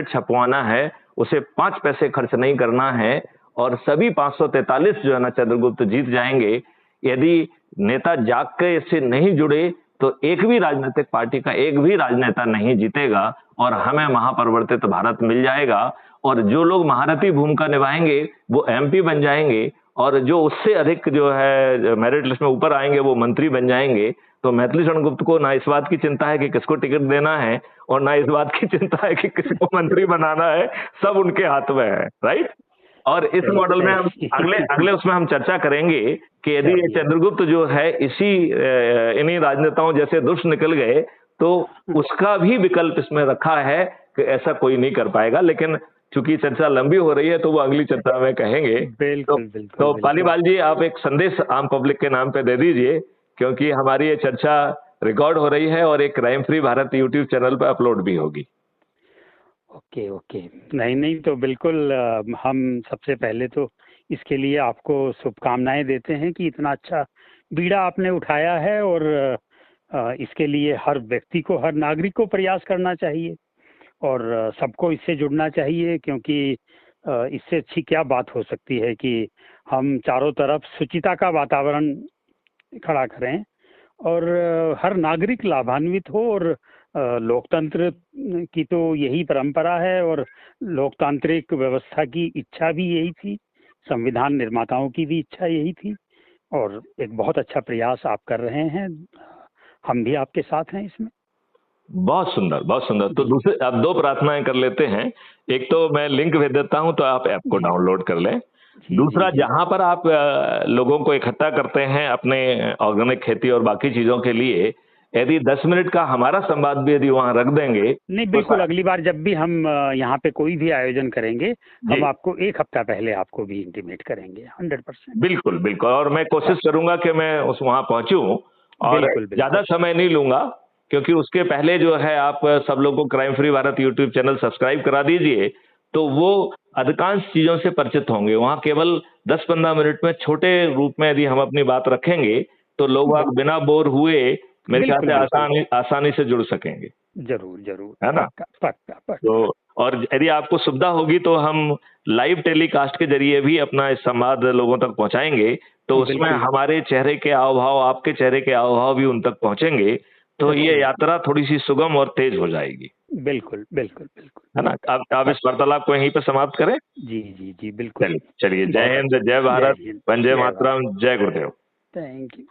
छपवाना है, उसे 5 पैसे खर्च नहीं करना है और सभी 543 जो है ना चंद्रगुप्त जीत जाएंगे। यदि नेता जाग के इससे नहीं जुड़े तो एक भी राजनीतिक पार्टी का एक भी राजनेता नहीं जीतेगा और हमें महापरिवर्तित भारत मिल जाएगा। और जो लोग महारथी भूमिका निभाएंगे वो एमपी बन जाएंगे और जो उससे अधिक जो है मेरिट लिस्ट में ऊपर आएंगे वो मंत्री बन जाएंगे। तो मैथिली शरण गुप्त को ना इस बात की चिंता है कि किसको टिकट देना है और ना इस बात की चिंता है कि किसको मंत्री बनाना है, सब उनके हाथ में है, राइट। और इस मॉडल में हम अगले उसमें हम चर्चा करेंगे कि यदि चंद्रगुप्त जो है इन्हीं राजनेताओं जैसे दुष्ट निकल गए तो उसका भी विकल्प इसमें रखा है कि ऐसा कोई नहीं कर पाएगा। लेकिन चूंकि चर्चा लंबी हो रही है तो वो अगली चर्चा में कहेंगे। तो पालीवाल जी, आप एक संदेश आम पब्लिक के नाम पे दे दीजिए, क्योंकि हमारी ये चर्चा रिकॉर्ड हो रही है और एक crime free Bharat YouTube channel पर अपलोड भी होगी। ओके ओके, नहीं तो बिल्कुल, हम सबसे पहले तो इसके लिए आपको शुभकामनाएं देते हैं कि इतना अच्छा बीड़ा आपने उठाया है और इसके लिए हर व्यक्ति को, हर नागरिक को प्रयास करना चाहिए और सबको इससे जुड़ना चाहिए, क्योंकि इससे अच्छी क्या बात हो सकती है कि हम चारों तरफ शुचिता का वातावरण खड़ा करें और हर नागरिक लाभान्वित हो। और लोकतंत्र की तो यही परंपरा है और लोकतांत्रिक व्यवस्था की इच्छा भी यही थी, संविधान निर्माताओं की भी इच्छा यही थी और एक बहुत अच्छा प्रयास आप कर रहे हैं, हम भी आपके साथ हैं इसमें। बहुत सुंदर, बहुत सुंदर। तो दूसरे आप 2 प्रार्थनाएं कर लेते हैं। एक तो मैं लिंक भेज देता हूं तो आप ऐप को डाउनलोड कर लें। दूसरा, जहां पर आप लोगों को इकट्ठा करते हैं अपने ऑर्गेनिक खेती और बाकी चीजों के लिए, यदि 10 मिनट का हमारा संवाद भी यदि वहां रख देंगे। नहीं बिल्कुल, अगली बार जब भी हम यहाँ पे कोई भी आयोजन करेंगे हम आपको 1 हफ्ता पहले आपको भी इंटीमेट करेंगे 100%। बिल्कुल बिल्कुल, और मैं कोशिश करूंगा कि मैं वहां पहुंचूं और ज्यादा समय नहीं लूंगा, क्योंकि उसके पहले जो है आप सब लोगों को crime free Bharat YouTube channel subscribe करा दीजिए, तो वो अधिकांश चीजों से परिचित होंगे। वहां केवल 10-15 मिनट में छोटे रूप में यदि हम अपनी बात रखेंगे तो लोग बिना बोर हुए मेरे ख्याल से आसानी से जुड़ सकेंगे। जरूर, है ना? पक्का। तो और यदि आपको सुविधा होगी तो हम लाइव टेलीकास्ट के जरिए भी अपना इस संवाद लोगों तक पहुंचाएंगे, तो उसमें हमारे चेहरे के हाव भाव, आपके चेहरे के हाव भाव भी उन तक पहुंचेंगे, तो ये यात्रा थोड़ी सी सुगम और तेज हो जाएगी। बिल्कुल, है ना? आप इस वार्तालाप को यहीं पे समाप्त करें। जी बिल्कुल। चलिए, जय हिंद, जय भारत, वंदे मातरम, जय गुरुदेव। Thank you.